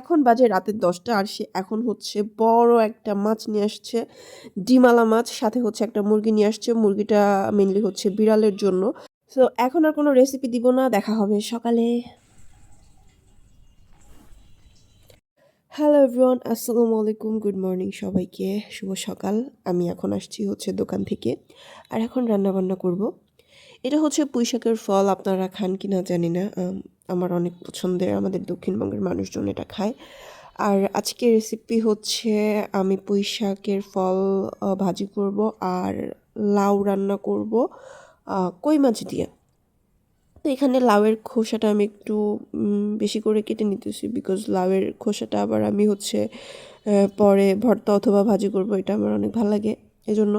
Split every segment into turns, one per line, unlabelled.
এখন বাজে রাতের 10টা আর সে এখন হচ্ছে বড় একটা মাছ নিয়ে আসছে, ডিমালা মাছ, সাথে হচ্ছে একটা মুরগি নিয়ে আসছে। মুরগিটা মেইনলি হচ্ছে বিড়ালের জন্য। সো এখন আর কোনো রেসিপি দিব না, দেখা হবে সকালে। হ্যালো এভরিওয়ান, আসসালামু আলাইকুম, গুড মর্নিং সবাইকে, শুভ সকাল। আমি এখন আসছি হচ্ছে দোকান থেকে, আর এখন রান্নাবান্না করব। এটা হচ্ছে পুঁইশাকের ফল, আপনারা খান কি না জানি না। আমার অনেক পছন্দের, আমাদের দক্ষিণবঙ্গের মানুষজন এটা খায়। আর আজকে রেসিপি হচ্ছে আমি পুঁইশাকের ফল ভাজি করব আর লাউ রান্না করব কই মাছ দিয়ে। তো এখানে লাউয়ের খোসাটা আমি একটু বেশি করে কেটে নিতেছি, বিকজ লাউয়ের খোসাটা আবার আমি হচ্ছে পরে ভর্তা অথবা ভাজি করব, এটা আমার অনেক ভালো লাগে। এজন্য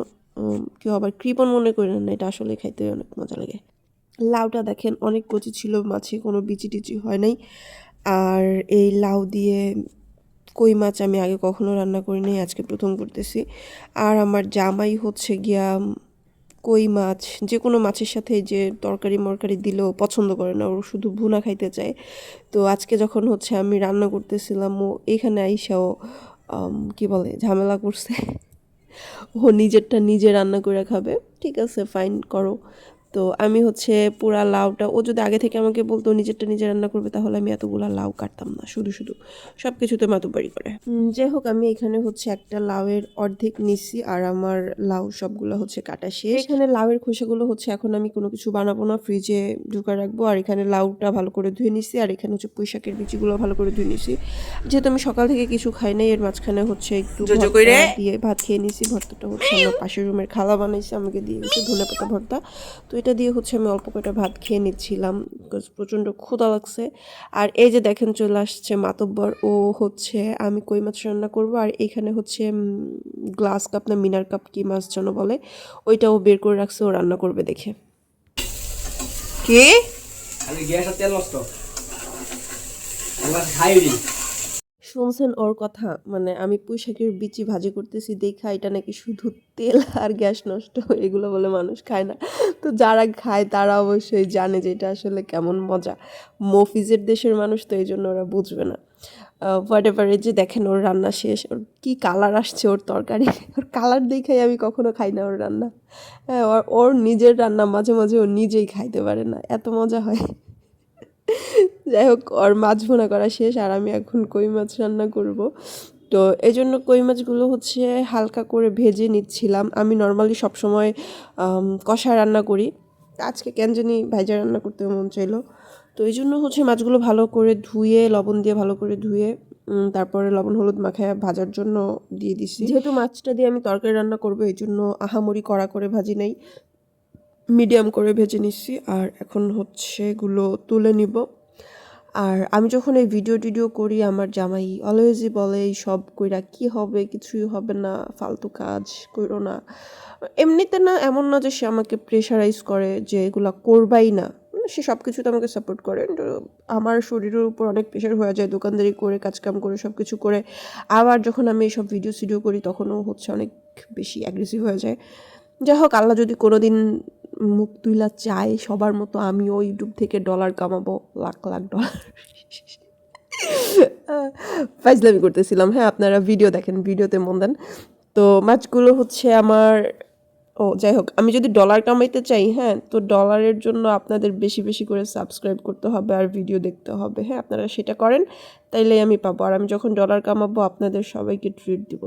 কেউ আবার কৃপণ মনে করেন না, এটা আসলে খাইতে অনেক মজা লাগে। লাউটা দেখেন অনেক কচি ছিল, মাছে কোনো বিচি টিচি হয় নাই। আর এই লাউ দিয়ে কই মাছ আমি আগে কখনো রান্না করি নাই, আজকে প্রথম করতেছি। আর আমার জামাই হচ্ছে গিয়া কই মাছ যে কোনো মাছের সাথে যে তরকারি মরকারি দিলেও পছন্দ করে না, ও শুধু ভুনা খাইতে চায়। তো আজকে যখন হচ্ছে আমি রান্না করতেছিলাম, ও এখানে আইসাও কি বলে ঝামেলা করছে। ও নিজেরটা নিজে রান্না করে খাবে, ঠিক আছে ফাইন করো। তো আমি হচ্ছে পুরা লাউটা, ও যদি আগে থেকে আমাকে বলতো নিজেরটা নিজে রান্না করবে, তাহলে আমি এতগুলা লাউ কাটতাম না, শুধু শুধু সব কিছুতে মাতুবাড়ি করে। যাই হোক, আমি এখানে হচ্ছে একটা লাউয়ের অর্ধেক নিছি, আর আমার লাউ সবগুলো হচ্ছে কাটা শেষ। এখানে লাউয়ের খোসাগুলো হচ্ছে এখন আমি কোনো কিছু বানাবো না, ফ্রিজে ঢুকা রাখবো। আর এখানে লাউটা ভালো করে ধুয়ে নিছি, আর এখানে হচ্ছে পুঁইশাকের বিচিগুলো ভালো করে ধুয়ে নিছি। যেহেতু আমি সকাল থেকে কিছু খাই নাই, এর মাঝখানে হচ্ছে একটু ভর্তা দিয়ে ভাত খেয়ে নিছি। ভর্তাটা হচ্ছে আমার পাশের রুমের খালা বানাইছে, আমাকে দিয়ে গেছে ধনেপাতা ভর্তা। তো এটা দিয়ে হচ্ছে আমি অল্প কয়টা ভাত খেয়ে নিচ্ছিলাম, বিকজ প্রচণ্ড ক্ষুধা লাগছে। আর এই যে দেখেন চলে আসছে মাতব্বর, ও হচ্ছে আমি কই মাছ রান্না করব। আর এখানে হচ্ছে গ্লাস কাপ না মিনার কাপ কি মাছ যেন বলে, ওইটাও বের করে রাখছে, ও রান্না করবে দেখে।
কি আমি গ্যাস আর তেল নষ্ট এবার খাইনি।
শুনছেন ওর কথা, মানে আমি পুঁইশাকের বিচি ভাজি করতেছি দেখা এটা নাকি শুধু তেল আর গ্যাস নষ্ট, এগুলো বলে মানুষ খায় না। তো যারা খায় তারা অবশ্যই জানে যে এটা আসলে কেমন মজা। মফিজের দেশের মানুষ তো এই জন্য ওরা বুঝবে না। হোয়াট এভার, এই যে দেখেন ওর রান্না শেষ, ওর কী কালার আসছে ওর তরকারি, ওর কালার দেখাই আমি কখনো খাই না ওর রান্না। হ্যাঁ, ওর নিজের রান্না মাঝে মাঝে ও নিজেই খাইতে পারে না, এত মজা হয়। যাই হোক, ওর মাছ ভুনা করা শেষ, আর আমি এখন কই মাছ রান্না করব। তো এই জন্য কই মাছগুলো হচ্ছে হালকা করে ভেজে নিচ্ছিলাম। আমি নর্মালি সবসময় কষা রান্না করি, আজকে কেন জানি ভাইজা রান্না করতে মন চাইলো। তো এই জন্য হচ্ছে মাছগুলো ভালো করে ধুয়ে, লবণ দিয়ে ভালো করে ধুয়ে তারপরে লবণ হলুদ মাখায় ভাজার জন্য দিয়ে দিছি। যেহেতু মাছটা দিয়ে আমি তরকারি রান্না করবো, এই জন্য আহামরি কড়া করে ভাজি নাই, মিডিয়াম করে ভেজে নিচ্ছি। আর এখন হচ্ছে এগুলো তুলে নিব। আর আমি যখন এই ভিডিও টিডিও করি, আমার জামাই অলওয়েজই বলে এই সব কইরা কি হবে, কিছুই হবে না, ফালতু কাজ করো না। এমনিতে না, এমন না যে সে আমাকে প্রেশারাইজ করে যে এগুলা করবাই না, সে সব কিছুতে আমাকে সাপোর্ট করে। তো আমার শরীরের উপর অনেক প্রেশার হয়ে যায় দোকানদারি করে, কাজকাম করে, সব কিছু করে। আবার যখন আমি এইসব ভিডিও সিডিও করি, তখনও হচ্ছে অনেক বেশি অ্যাগ্রেসিভ হয়ে যায়। যাই হোক, আল্লাহ যদি কোনো দিন মুখ তুইলা চায় সবার মতো, আমিও ইউটিউব থেকে ডলার কামাবো, লাখ লাখ ডলার। ফাইজলামি করতেছিলাম, হ্যাঁ আপনারা ভিডিও দেখেন, ভিডিওতে মন দেন। তো মাছগুলো হচ্ছে আমার, ও যাই হোক, আমি যদি ডলার কামাইতে চাই, হ্যাঁ, তো ডলারের জন্য আপনাদের বেশি বেশি করে সাবস্ক্রাইব করতে হবে আর ভিডিও দেখতে হবে। হ্যাঁ, আপনারা সেটা করেন, তাইলেই আমি পাবো। আর আমি যখন ডলার কামাবো, আপনাদের সবাইকে ট্রিট দিব।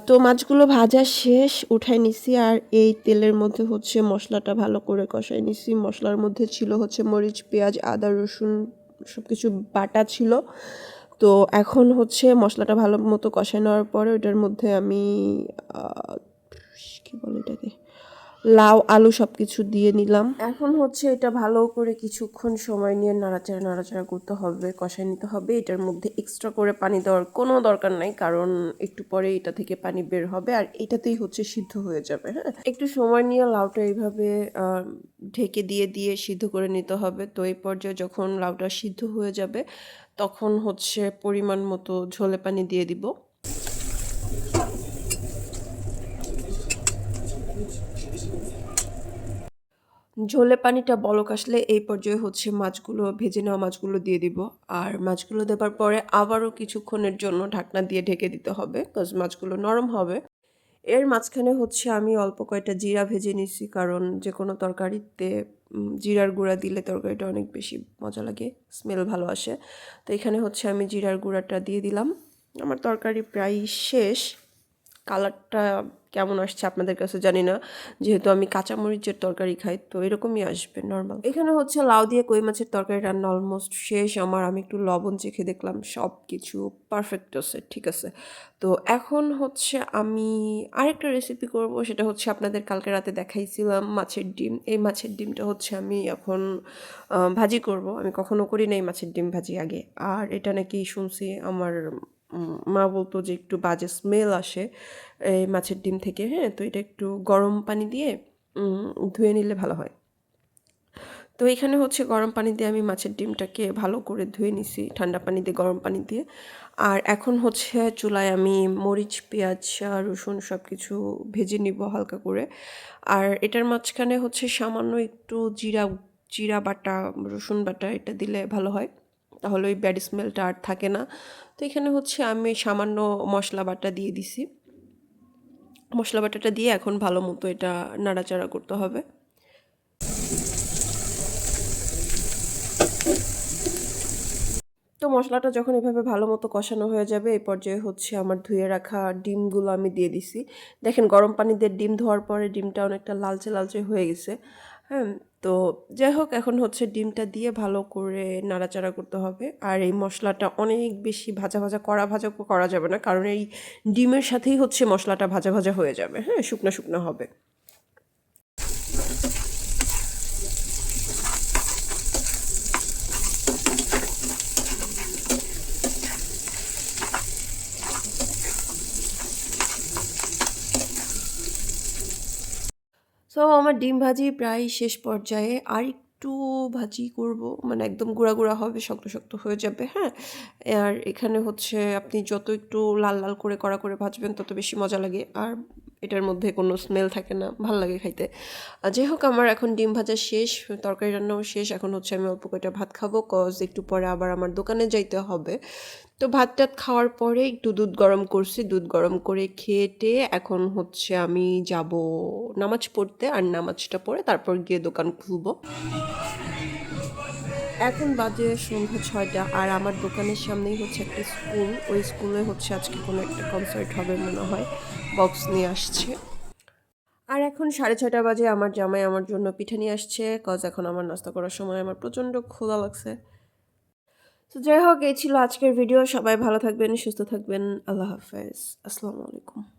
তো মাছগুলো ভাজা শেষ, উঠাই নিছি। আর এই তেলের মধ্যে হচ্ছে মশলাটা ভালো করে কষাই নিছি। মশলার মধ্যে ছিল হচ্ছে মরিচ, পেঁয়াজ, আদা, রসুন, সব কিছু বাটা ছিল। তো এখন হচ্ছে মশলাটা ভালো মতো কষাই নেওয়ার পরে ওটার মধ্যে আমি কী বলে এটাকে, লাউ আলু সব কিছু দিয়ে নিলাম। এখন হচ্ছে এটা ভালো করে কিছুক্ষণ সময় নিয়ে নাড়াচাড়া নাড়াচাড়া করতে হবে, কষায় নিতে হবে। এটার মধ্যে এক্সট্রা করে পানি দেওয়ার কোনো দরকার নাই, কারণ একটু পরে এটা থেকে পানি বের হবে, আর এটাতেই হচ্ছে সিদ্ধ হয়ে যাবে। হ্যাঁ, একটু সময় নিয়ে লাউটা এইভাবে ঢেকে দিয়ে দিয়ে সিদ্ধ করে নিতে হবে। তো এই পর্যায়ে যখন লাউটা সিদ্ধ হয়ে যাবে, তখন হচ্ছে পরিমাণ মতো ঝোলে পানি দিয়ে দিব। ঝোলে পানিটা বলক আসলে এই পর্যায়ে হচ্ছে মাছগুলো ভেজে নেওয়া মাছগুলো দিয়ে দিব। আর মাছগুলো দেবার পরে আবারও কিছুক্ষণের জন্য ঢাকনা দিয়ে ঢেকে দিতে হবে, কজ মাছগুলো নরম হবে। এর মাঝখানে হচ্ছে আমি অল্প কয়টা জিরা ভেজে নিছি, কারণ যেকোনো তরকারিতে জিরার গুঁড়া দিলে তরকারিটা অনেক বেশি মজা লাগে, স্মেল ভালো আসে। তো এখানে হচ্ছে আমি জিরার গুঁড়াটা দিয়ে দিলাম। আমার তরকারি প্রায় শেষ। কালারটা কেমন আসছে আপনাদের কাছে জানি না, যেহেতু আমি কাঁচামরিচের তরকারি খাই তো এরকমই আসবে নর্মাল। এখানে হচ্ছে লাউ দিয়ে কই মাছের তরকারি রান্না অলমোস্ট শেষ আমার। আমি একটু লবণ চেখে দেখলাম, সব কিছু পারফেক্ট আছে, ঠিক আছে। তো এখন হচ্ছে আমি আরেকটা রেসিপি করব, সেটা হচ্ছে আপনাদের কালকে রাতে দেখাইছিলাম মাছের ডিম। এই মাছের ডিমটা হচ্ছে আমি এখন ভাজি করব। আমি কখনো করি নাই মাছের ডিম ভাজি আগে। আর এটা নাকি শুনছি আমার মা বলতো যে একটু বাজে স্মেল আসে এই মাছের ডিম থেকে। হ্যাঁ, তো এটা একটু গরম পানি দিয়ে ধুয়ে নিলে ভালো হয়। তো এখানে হচ্ছে গরম পানি দিয়ে আমি মাছের ডিমটাকে ভালো করে ধুয়ে নিছি, ঠান্ডা পানি দিয়ে গরম পানি দিয়ে। আর এখন হচ্ছে চুলায় আমি মরিচ, পেঁয়াজ, রসুন সব কিছু ভেজে নিব হালকা করে। আর এটার মাঝখানে হচ্ছে সামান্য একটু জিরা জিরা বাটা, রসুন বাটা এটা দিলে ভালো হয়, তাহলে ওই ব্যাড স্মেলটা আর থাকে না। তো এখানে হচ্ছে আমি সামান্য মশলা বাটা দিয়ে দিছি। মশলা বাটাটা দিয়ে এখন ভালো মতো এটা নাড়াচাড়া করতে হবে। তো মশলাটা যখন এভাবে ভালো মতো কষানো হয়ে যাবে, এই পর্যায়ে হচ্ছে আমার ধুয়ে রাখা ডিমগুলো আমি দিয়ে দিছি। দেখেন গরম পানি দিয়ে ডিম ধোয়ার পরে ডিমটা অনেকটা লালচে লালচে হয়ে গেছে। হ্যাঁ, তো যাই হোক এখন হচ্ছে ডিমটা দিয়ে ভালো করে নাড়াচাড়া করতে হবে। আর এই মশলাটা অনেক বেশি ভাজা ভাজা করা যাবে না, কারণ এই ডিমের সাথেই হচ্ছে মশলাটা ভাজা ভাজা হয়ে যাবে। হ্যাঁ, শুকনো শুকনো হবে। সো আমার ডিম ভাজি প্রায় শেষ পর্যায়ে। আর একটু ভাজি করব, মানে একদম গুঁড়া গুঁড়া হবে, শক্ত শক্ত হয়ে যাবে। হ্যাঁ, আর এখানে হচ্ছে আপনি যত একটু লাল লাল করে কড়া করে ভাজবেন তত বেশি মজা লাগে। আর এটার মধ্যে কোনো স্মেল থাকে না, ভাল লাগে খাইতে। যাই হোক আমার এখন ডিম ভাজা শেষ, তরকারি রান্নাও শেষ। এখন হচ্ছে আমি অল্প কয়টা ভাত খাবো, কজ একটু পরে আবার আমার দোকানে যাইতে হবে। তো ভাত টাত খাওয়ার পরে একটু দুধ গরম করছি, দুধ গরম করে খেয়ে টেয়ে এখন হচ্ছে আমি যাব নামাজ পড়তে। আর নামাজটা পড়ে তারপর গিয়ে দোকান খুলবো। এখন বাজে সন্ধ্যা 6টা, আর আমার দোকানের সামনেই হচ্ছে একটা স্কুল। ওই স্কুলে হচ্ছে আজকে কোনো একটা কনসার্ট হবে মনে হয়, বক্স নিয়ে আসছে। আর এখন 6:30 বাজে, আমার জামাই আমার জন্য পিঠা নিয়ে আসছে, কজ এখন আমার নাস্তা করার সময় আমার প্রচণ্ড ক্ষুধা লাগছে। তো যাই হোক, এই ছিল আজকের ভিডিও। সবাই ভালো থাকবেন, সুস্থ থাকবেন। আল্লাহ হাফেজ। আসসালামু আলাইকুম।